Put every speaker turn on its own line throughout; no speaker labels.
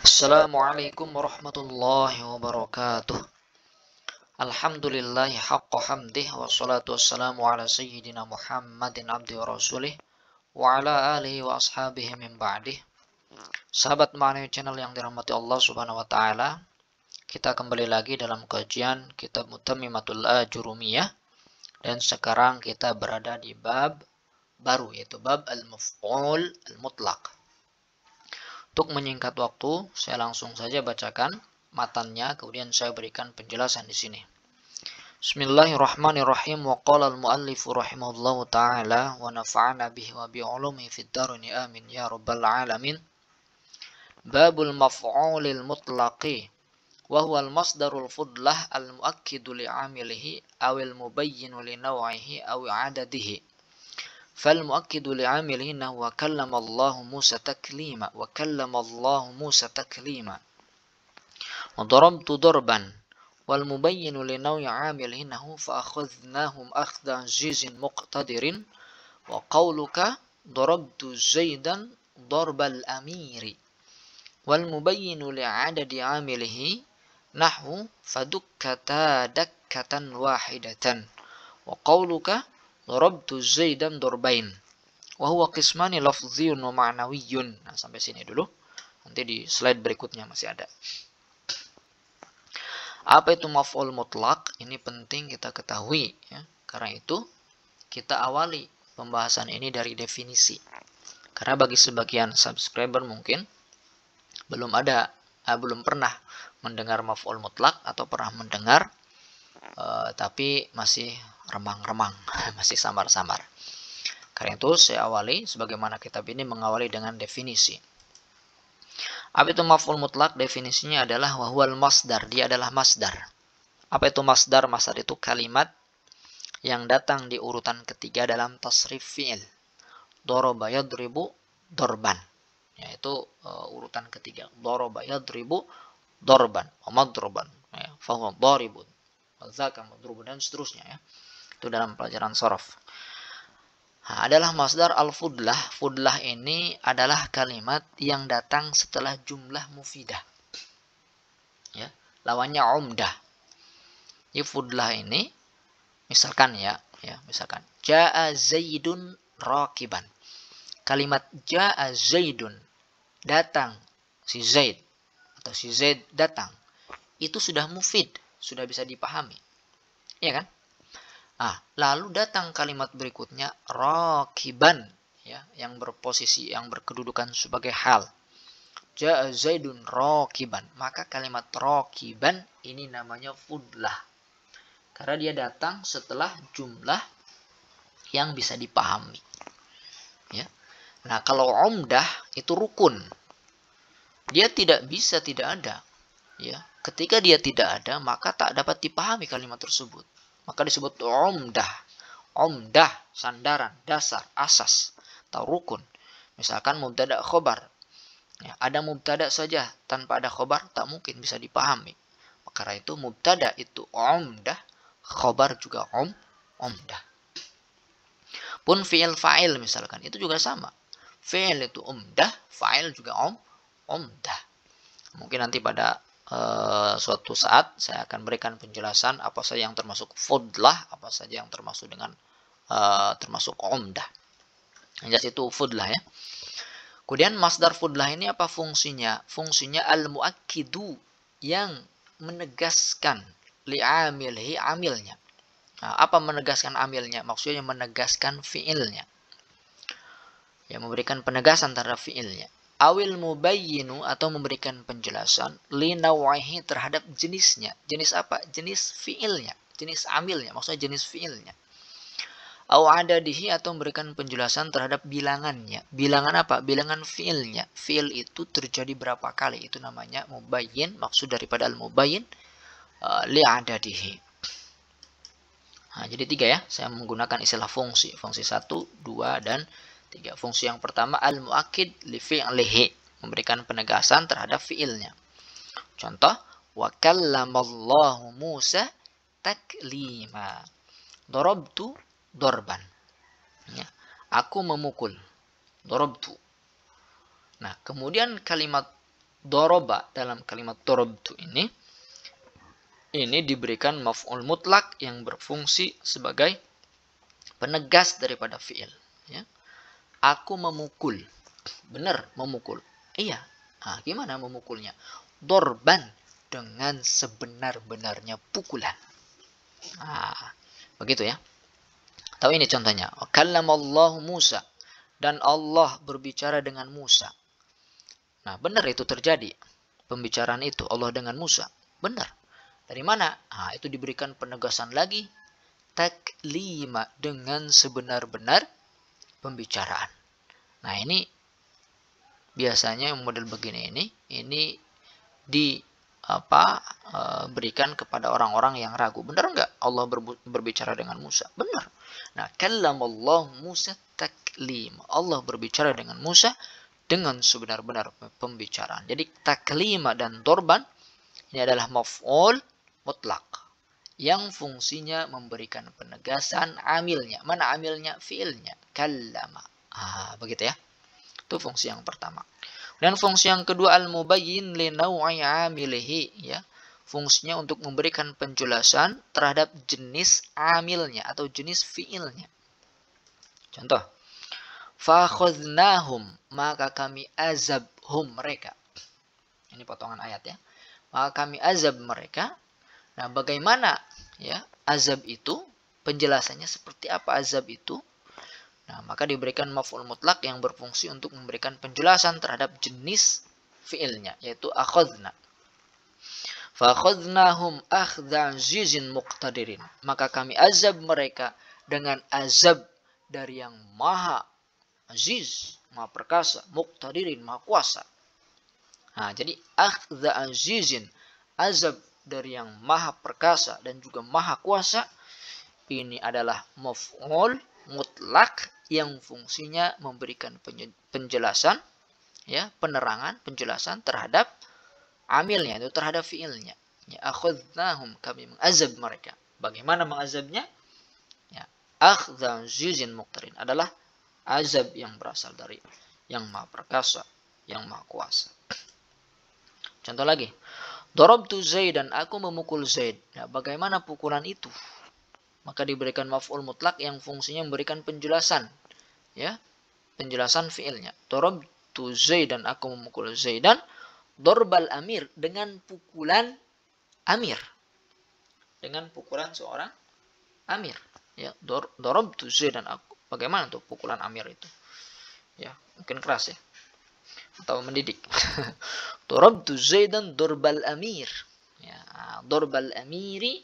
Assalamualaikum warahmatullahi wabarakatuh. Alhamdulillahi haqqa hamdih wassalatu wassalamu ala sayyidina Muhammadin abdi wa rasulih wa ala alihi wa ashabihi min ba'dih. Sahabat Ma'nawi Channel yang dirahmati Allah Subhanahu wa taala, kita kembali lagi dalam kajian kitab Mutammimatul Ajurumiyah dan sekarang kita berada di bab baru yaitu bab al-maf'ul al-mutlaq. Untuk menyingkat waktu, saya langsung saja bacakan matannya, kemudian saya berikan penjelasan di sini. Bismillahirrahmanirrahim. Wa qala al-muallif rahimahullahu taala wa nafa'ana bihi wa bi ulumihi fid darini amin ya rabbal alamin. Babul maf'ulil mutlaqi wa huwa al-masdarul fudlah al-muakkidu li'amilihi aw al-mubayyinu li naw'ihi aw 'adadihi. فالمؤكد لعامله وكلم الله موسى تكليما وضربت ضربا والمبين لنوع عامله فأخذناهم أخذ عزيز مقتدر وقولك ضربت زيدا ضرب الأمير والمبين لعدد عامله نحو فدكتا دكة واحدة وقولك Darabtu Zaidan darbain wa huwa qismani lafdhiyun wa ma'nawiyyun. Nah, sampai sini dulu. Nanti di slide berikutnya masih ada. Apa itu maf'ul mutlaq? Ini penting kita ketahui ya. Karena itu kita awali pembahasan ini dari definisi. Karena bagi sebagian subscriber mungkin belum pernah mendengar maf'ul mutlaq atau pernah mendengar tapi masih remang-remang, masih samar-samar. Karena itu saya awali sebagaimana kitab ini mengawali dengan definisi. Apa itu maf'ul mutlaq? Definisinya adalah wahwal masdar, dia adalah masdar. Apa itu masdar? Masdar itu kalimat yang datang di urutan ketiga dalam tasrif fi'il. Daraba yadribu darban. Yaitu urutan ketiga. Daraba yadribu darban, wa madruban, ya, fa huwa daribun. Zaka madrubun dan seterusnya ya. Itu dalam pelajaran shorof. Nah, adalah masdar al-fudlah. Fudlah ini adalah kalimat yang datang setelah jumlah mufidah. Ya, lawannya umdah. Jadi fudlah ini misalkan misalkan jaa zaidun rakiban. Kalimat jaa zaidun, datang si Zaid atau si Zaid datang. Itu sudah mufid, sudah bisa dipahami. Iya kan? Nah, lalu datang kalimat berikutnya rakiban ya, yang berposisi, yang berkedudukan sebagai hal. Jaa Zaidun rakiban. Maka kalimat rakiban ini namanya fudlah. Karena dia datang setelah jumlah yang bisa dipahami. Ya. Nah, kalau umdah itu rukun. Dia tidak bisa tidak ada. Ya. Ketika dia tidak ada, maka tak dapat dipahami kalimat tersebut. Maka disebut umdah. Umdah, sandaran, dasar, asas, atau rukun. Misalkan mubtada khobar. Ya, ada mubtada saja, tanpa ada khobar, tak mungkin bisa dipahami. Karena itu mubtada itu umdah, khobar juga umdah. Pun fi'il fa'il misalkan, itu juga sama. Fi'il itu umdah, fa'il juga umdah. Mungkin nanti pada suatu saat saya akan berikan penjelasan apa saja yang termasuk fudlah, apa saja yang termasuk dengan termasuk umdah. Jelas itu fudlah ya. Kemudian masdar fudlah ini apa fungsinya? Fungsinya al-muakkidu, yang menegaskan li'amilihi, amilnya. Nah, apa menegaskan amilnya? Maksudnya menegaskan fiilnya. Ya, memberikan penegasan terhadap fiilnya. Awil mubayyinu, atau memberikan penjelasan li naw'ihi, terhadap jenisnya. Jenis apa? Jenis fiilnya, jenis amilnya, maksudnya jenis fiilnya. Aw adadihi, atau memberikan penjelasan terhadap bilangannya. Bilangan apa? Bilangan fiilnya. Fiil itu terjadi berapa kali? Itu namanya mubayyin. Maksud daripada al-mubayyin li adadihi. Nah, jadi 3 ya. Saya menggunakan istilah fungsi. Fungsi 1, 2, dan 3. Fungsi yang pertama al-muakkid li fi'lihi, memberikan penegasan terhadap fiilnya. Contoh, wa kallamallahu Musa taklima. Darabtu darban. Ya, aku memukul. Darabtu. Nah, kemudian kalimat doroba dalam kalimat dorobtu ini diberikan maf'ul mutlak yang berfungsi sebagai penegas daripada fi'il. Ya. Aku memukul. Benar, memukul. Iya. Nah, gimana memukulnya? Dorban, dengan sebenar-benarnya pukulan. Nah, begitu ya. Tahu ini contohnya. Kallamallahu Musa. Dan Allah berbicara dengan Musa. Nah, benar itu terjadi. Pembicaraan itu Allah dengan Musa. Benar. Dari mana? Nah, itu diberikan penegasan lagi. Taklima, dengan sebenar-benar pembicaraan. Nah, ini biasanya model begini ini berikan kepada orang-orang yang ragu. Benar enggak Allah berbicara dengan Musa? Benar. Nah, kallamallahu Musa taklim. Allah berbicara dengan Musa dengan sebenar-benar pembicaraan. Jadi taklima dan dorban ini adalah maf'ul mutlak yang fungsinya memberikan penegasan amilnya. Mana amilnya? Fiilnya. Kallama. Begitu ya. Itu fungsi yang pertama. Dan fungsi yang kedua al-mubayyin li naw'i amilihi, ya. Fungsinya untuk memberikan penjelasan terhadap jenis amilnya atau jenis fiilnya. Contoh. Fakhadnahum, maka kami azabhum mereka. Ini potongan ayat ya. Maka kami azab mereka. Nah, bagaimana ya azab itu? Penjelasannya seperti apa azab itu? Nah, maka diberikan maf'ul mutlak yang berfungsi untuk memberikan penjelasan terhadap jenis fiilnya, yaitu akhadna. Fakhadnahum akhdha azizin muqtadirin. Maka kami azab mereka dengan azab dari yang maha aziz, maha perkasa, muqtadirin, maha kuasa. Nah, jadi akhdha azizin, azab dari yang maha perkasa dan juga maha kuasa, ini adalah maf'ul mutlak yang fungsinya memberikan penjelasan, ya, penerangan, penjelasan terhadap amilnya, itu terhadap fiilnya. Ya, akhadnahum, kami mengazab mereka. Bagaimana mengazabnya? Ya, akhdha azizin muqtadirin adalah azab yang berasal dari yang maha perkasa, yang maha kuasa. Contoh lagi. Darabtu Zaidan, aku memukul Zaid. Nah, bagaimana pukulan itu? Maka diberikan maf'ul mutlak yang fungsinya memberikan penjelasan. Ya, penjelasan fiilnya. Darabtu Zaidan, aku memukul Zaidan. Darbal amir, dengan pukulan amir. Dengan pukulan seorang amir. Ya, darabtu Zaidan, aku. Bagaimana tuh pukulan amir itu? Ya, mungkin keras ya. Atau mendidik. Darabtu Zaidan darbal amir. Ya, darbal amiri,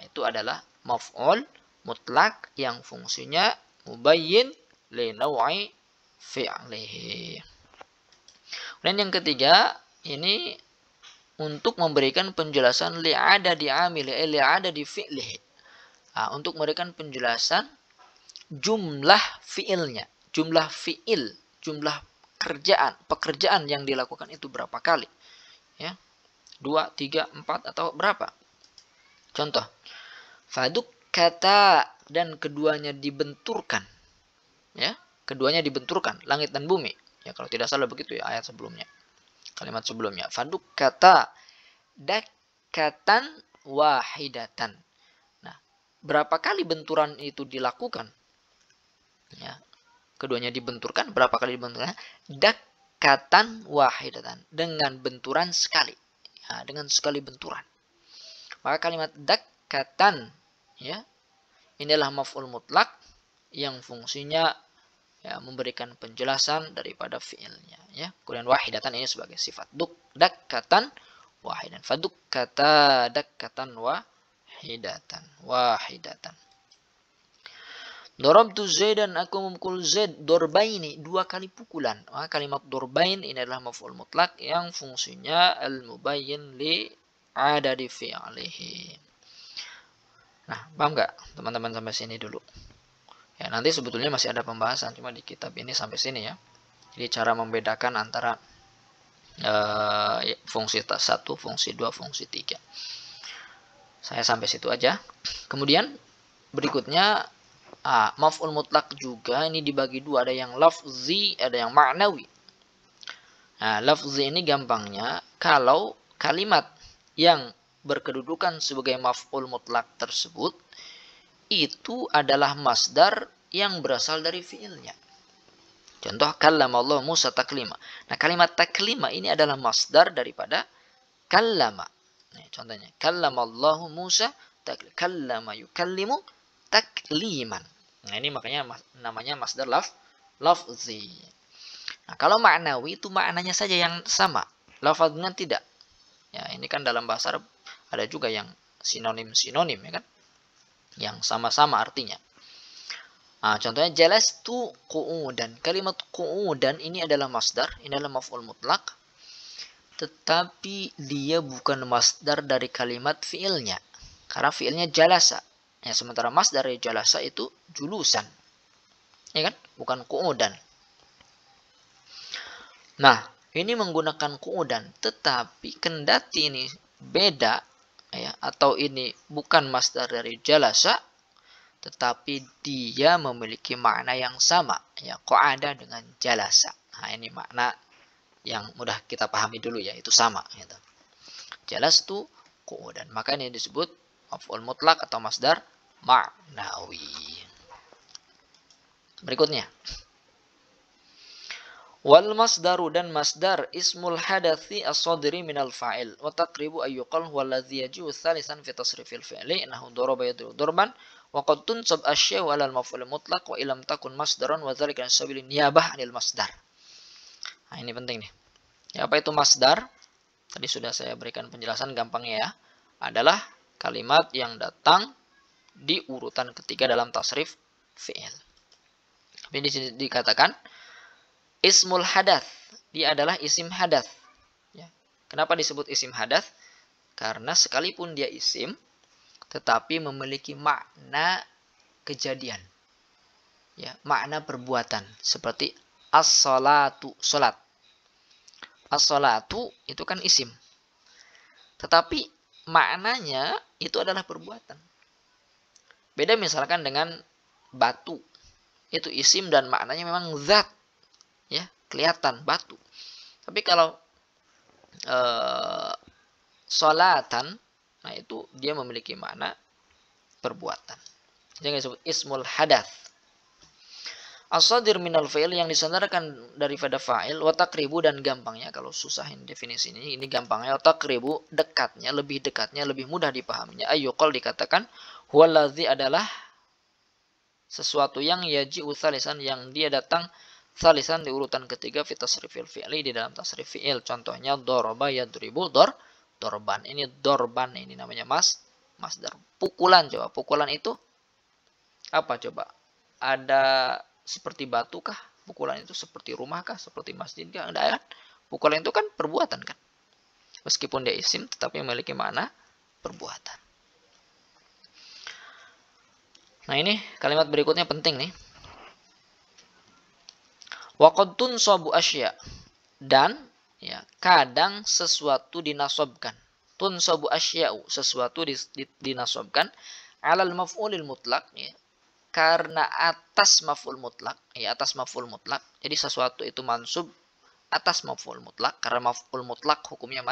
itu adalah maf'ul mutlak yang fungsinya mubayyin li naw'i fi'lihi. Dan yang ketiga, ini untuk memberikan penjelasan li'ada di amili, li'ada di fi'lihi. Untuk memberikan penjelasan jumlah fi'ilnya, jumlah fi'il, jumlah pekerjaan yang dilakukan itu berapa kali, ya, 2, 3, 4 atau berapa. Contoh, faduk kata, dan keduanya dibenturkan, ya, keduanya dibenturkan, langit dan bumi, ya, kalau tidak salah begitu ya ayat sebelumnya, kalimat sebelumnya. Faduk kata dakatan wahidatan. Nah, berapa kali benturan itu dilakukan, ya, keduanya dibenturkan, berapa kali dibenturkan? Dakatan wahidatan, dengan benturan sekali. Ya, dengan sekali benturan. Maka kalimat dakatan, ya, inilah maf'ul mutlak yang fungsinya, ya, memberikan penjelasan daripada fiilnya, ya. Kemudian wahidatan ini sebagai sifat. Dakatan wahidan. Faduk kata dakatan wahidatan. Darabtu Zaidan, aku memukul Zaid, dorbaini, 2 kali pukulan. Maka kalimat dorbain ini adalah maf'ul mutlak yang fungsinya al-mubayyin li adadi fi'lihi. Nah, paham nggak teman-teman sampai sini dulu? Ya, nanti sebetulnya masih ada pembahasan, cuma di kitab ini sampai sini ya. Jadi cara membedakan antara fungsi 1, fungsi 2, fungsi 3. Saya sampai situ aja. Kemudian berikutnya maf'ul mutlak juga ini dibagi 2, ada yang lafzi, ada yang ma'nawi. Nah, lafzi ini gampangnya kalau kalimat yang berkedudukan sebagai maf'ul mutlak tersebut itu adalah masdar yang berasal dari fiilnya. Contoh kallama Allah Musa taklima. Nah, kalimat taklima ini adalah masdar daripada kallama. Nah, contohnya kallama Allah Musa taklima. Kallama yukallimu takliman. Nah, ini makanya namanya masdar lafzi. Nah, kalau maknawi itu maknanya saja yang sama, lafaznya tidak. Ya, ini kan dalam bahasa Arab ada juga yang sinonim-sinonim ya kan? Yang sama-sama artinya. Nah, contohnya jalastu qu'udan. Kalimat qu'udan ini adalah masdar, ini adalah maf'ul mutlak. Tetapi dia bukan masdar dari kalimat fiilnya. Karena fiilnya jalasa. Ya, sementara masdar dari jalasa itu julusan. Ya kan? Bukan qu'udan. Nah, ini menggunakan qu'udan, tetapi kendati ini beda ya, atau ini bukan masdar dari jalasa, tetapi dia memiliki makna yang sama ya, qa'ada dengan jalasa. Nah, ini makna yang mudah kita pahami dulu ya, itu sama gitu. Jalastu qu'udan. Maka ini disebut maf'ul mutlak atau masdar ma'nawi. Berikutnya. Wal masdaru dan masdar ismul hadathi as-sadri minal fa'il wa taqribu ayyuqal huwa alladhi yaji'u thalithan fi tasrifil fi'li innahu daraba yadribu darban wa qad tunsab asy-syai'u 'ala al-maf'ul mutlaq wa illam takun masdaran wa dzalika as-sabilin niyabah 'anil masdar. Nah, ini penting nih. Ya, apa itu masdar? Tadi sudah saya berikan penjelasan gampangnya ya. Adalah kalimat yang datang di urutan ketiga dalam tasrif fi'il. Tapi di sini dikatakan ismul hadath, dia adalah isim hadath. Ya. Kenapa disebut isim hadath? Karena sekalipun dia isim, tetapi memiliki makna kejadian. Ya, makna perbuatan. Seperti as-salatu, salat. As-salatu itu kan isim. Tetapi maknanya itu adalah perbuatan. Beda misalkan dengan batu. Itu isim dan maknanya memang zat. Ya, kelihatan batu. Tapi kalau sholatan, nah itu dia memiliki makna perbuatan. Jangan disebut ismul hadath. As-sadir minal fa'il yang disandarkan daripada fa'il, wa taqribu dan gampangnya, kalau susahin definisi ini gampangnya, wa taqribu dekatnya, lebih mudah dipahaminya. Ayyuqal dikatakan, huwallazi adalah sesuatu yang yaji'u thalisan, yang dia datang thalisan di urutan ketiga fi tasrifil fi'li, di dalam tasrif fi'il. Contohnya daraba yadribu dorban. Ini dorban, ini namanya masdar. Pukulan, coba. Pukulan itu apa coba? Ada seperti batu kah? Pukulan itu seperti rumah kah? Seperti masjid kah? Enggak kan? Pukulan itu kan perbuatan kan? Meskipun dia isim, tetapi memiliki makna perbuatan. Nah, ini kalimat berikutnya penting nih. Wa qad tunsabu asya. Dan ya, kadang sesuatu dinasobkan. Tunsabu asya'u, sesuatu dinasobkan alal maf'ulil mutlak ya. Karena atas maf'ul mutlak, ya atas maf'ul mutlak. Jadi sesuatu itu mansub atas maf'ul mutlak karena maf'ul mutlak hukumnya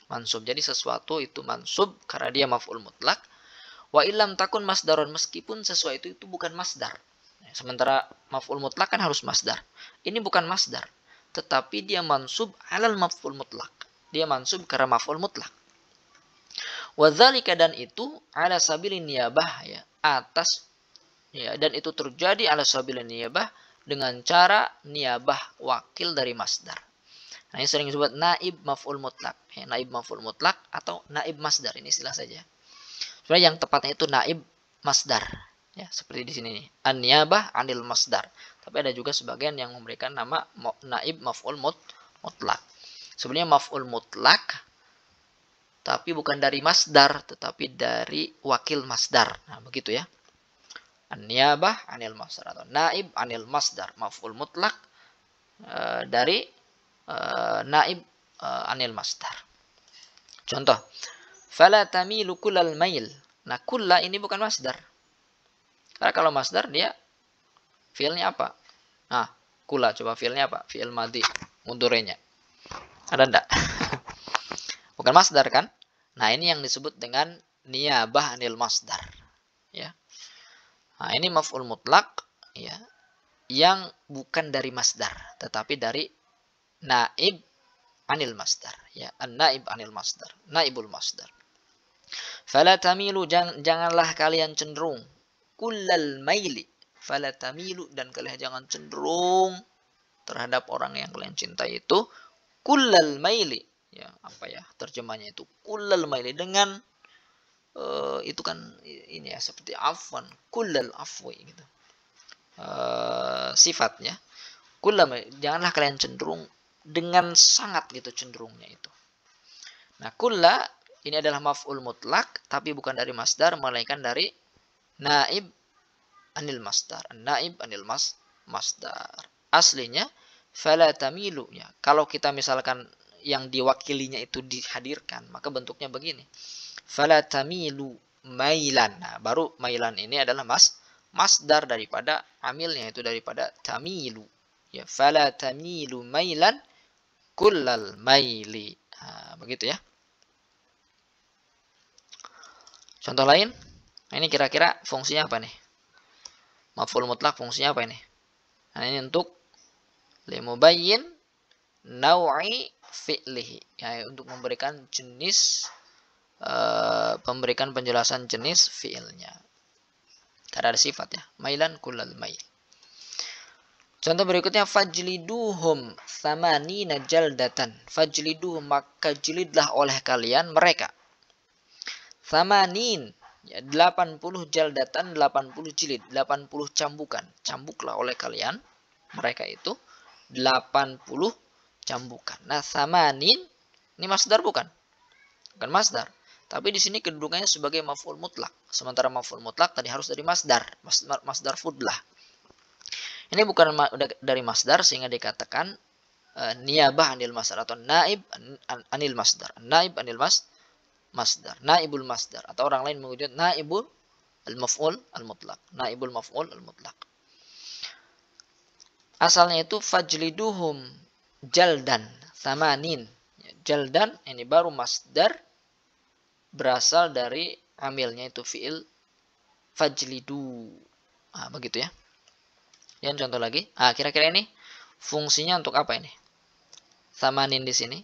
mansub. Jadi sesuatu itu mansub karena dia maf'ul mutlak. Wa illam takun masdaron, meskipun sesuatu itu bukan masdar. Sementara maf'ul mutlak kan harus masdar. Ini bukan masdar, tetapi dia mansub alal maf'ul mutlak. Dia mansub karena maf'ul mutlak. Wa dzalika, dan itu ala sabilin niyabah ya, atas ya, dan itu terjadi ala sabilin niyabah dengan cara niyabah wakil dari masdar. Nah, ini sering disebut naib maf'ul mutlak. Ya, naib maf'ul mutlak atau naib masdar, ini istilah saja. Sebenarnya yang tepatnya itu naib masdar. Ya, seperti di sini nih. An-niyabah anil masdar. Tapi ada juga sebagian yang memberikan nama naib maf'ul mutlak. Sebenarnya maf'ul mutlak tapi bukan dari masdar, tetapi dari wakil masdar. Nah, begitu ya. An-niyabah anil masdar atau naib anil masdar, maf'ul mutlak dari naib anil masdar. Contoh, fala tamilu kullal mail. Nah, kulla ini bukan masdar. Karena kalau masdar dia fiilnya apa? Nah, kulla, coba fiilnya apa? Fiil madhi, mudhari'nya. Ada enggak? Bukan masdar kan? Nah, ini yang disebut dengan niyabah anil masdar. Ya. Nah, ini maf'ul mutlak ya, yang bukan dari masdar, tetapi dari naib anil masdar. Ya, an-naib anil masdar, naibul masdar. Fala tamilu, janganlah kalian cenderung kullal maili. Fala tamilu, dan kalian jangan cenderung terhadap orang yang kalian cintai itu kullal maili. Ya, apa ya terjemahnya itu? Kullal maili dengan itu kan ini ya seperti afwan, kullal afwi gitu. Sifatnya kullal, janganlah kalian cenderung dengan sangat gitu cenderungnya itu. Nah, kulla ini adalah maf'ul mutlak tapi bukan dari masdar melainkan dari naib anil masdar. Naib anil masdar. Aslinya fala tamilu ya. Kalau kita misalkan yang diwakilinya itu dihadirkan, maka bentuknya begini. Fala tamilu mailan. Nah, baru mailan ini adalah masdar daripada amilnya, itu daripada tamilu. Ya, fala tamilu mailan kullal maili. Nah, begitu ya. Contoh lain. Nah, ini kira-kira fungsinya apa nih? Maf'ul mutlak fungsinya apa ini? Nah, ini untuk limubayyin naw'i fi'lihi. Ya, untuk memberikan jenis memberikan penjelasan jenis fi'ilnya. Karena ada sifat ya, mailan kullal mail. Contoh berikutnya, fajliduhum thamanina jaldatan. Fajliduhum, maka jilidlah oleh kalian mereka. Thamanin, ya, 80 jaldatan, 80 jilid, 80 cambukan. Cambuklah oleh kalian mereka itu 80 cambukan. Nah, thamanin ini masdar bukan? Bukan masdar. Tapi di sini kedudukannya sebagai maf'ul mutlak. Sementara maf'ul mutlak tadi harus dari masdar, masdar fudlah. Ini bukan dari masdar sehingga dikatakan niyabah anil masdar atau naib anil masdar. Naib anil masdar, naibul masdar, atau orang lain mewujud naibul al-maf'ul al-mutlak. Naibul maf'ul al-mutlak. Asalnya itu fajliduhum jaldan thamanin. Jaldan ini baru masdar, berasal dari amilnya itu fi'il fajlidu. Nah, begitu ya. Dan contoh lagi. Ah, kira-kira ini fungsinya untuk apa ini? Thamanin di sini.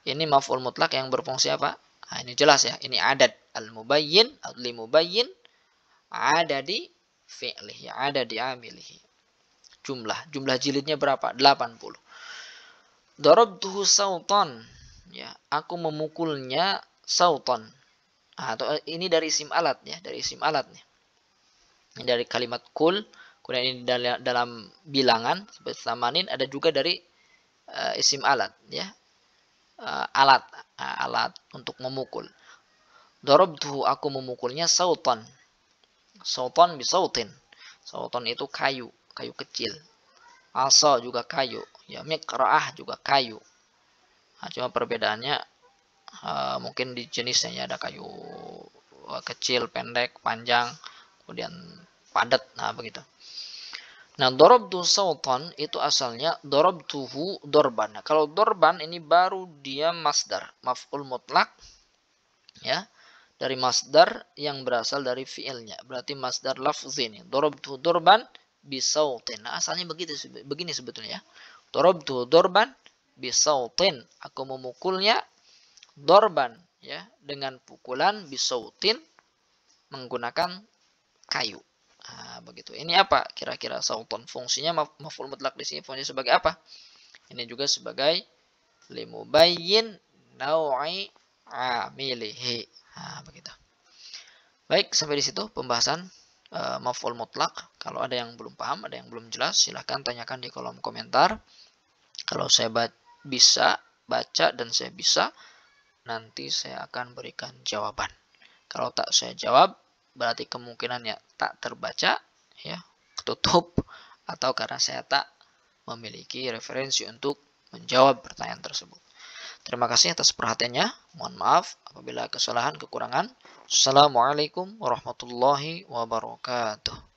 Ini maf'ul mutlak yang berfungsi apa? Nah, ini jelas ya. Ini adad al-mubayyin atau limubayyin adadi fi'lihi, adadi amilihi. Jumlah jilidnya berapa? 80. Darabtuhu sautan. Ya, aku memukulnya sautan. Atau ini dari isim alat ya, dari isim alat nih. Ini dari kalimat kul, kemudian ini dalam bilangan seperti thamanin, ada juga dari isim alat ya. Alat untuk memukul. Darabtuhu, aku memukulnya sautan. Sautan bisautin. Sautan itu kayu kecil. Asa juga kayu, ya, miqra'ah juga kayu. Nah, cuma perbedaannya mungkin di jenisnya ya, ada kayu kecil, pendek, panjang, kemudian padat. Nah, begitu. Nah, darabtu sautan itu asalnya darabtuhu dorban. Nah, kalau dorban ini baru dia masdar, maf'ul mutlak ya, dari masdar yang berasal dari fi'ilnya. Berarti masdar lafzi ini. Darabtuhu dorban bisautin. Nah, asalnya begini sebetulnya ya. Darabtuhu dorban bisautin. Aku memukulnya dorban ya, dengan pukulan bisautin, menggunakan kayu. Nah, begitu. Ini apa kira-kira sauton? Fungsinya maf'ul mutlak di sini fungsinya sebagai apa? Ini juga sebagai limubayyin naw'i amilihi. Nah, begitu. Baik, sampai di situ pembahasan maf'ul mutlak. Kalau ada yang belum paham, ada yang belum jelas, silahkan tanyakan di kolom komentar. Kalau saya bisa baca dan saya bisa, nanti saya akan berikan jawaban. Kalau tak saya jawab, berarti kemungkinannya tak terbaca, ya, ketutup, atau karena saya tak memiliki referensi untuk menjawab pertanyaan tersebut. Terima kasih atas perhatiannya. Mohon maaf apabila kesalahan kekurangan. Assalamualaikum warahmatullahi wabarakatuh.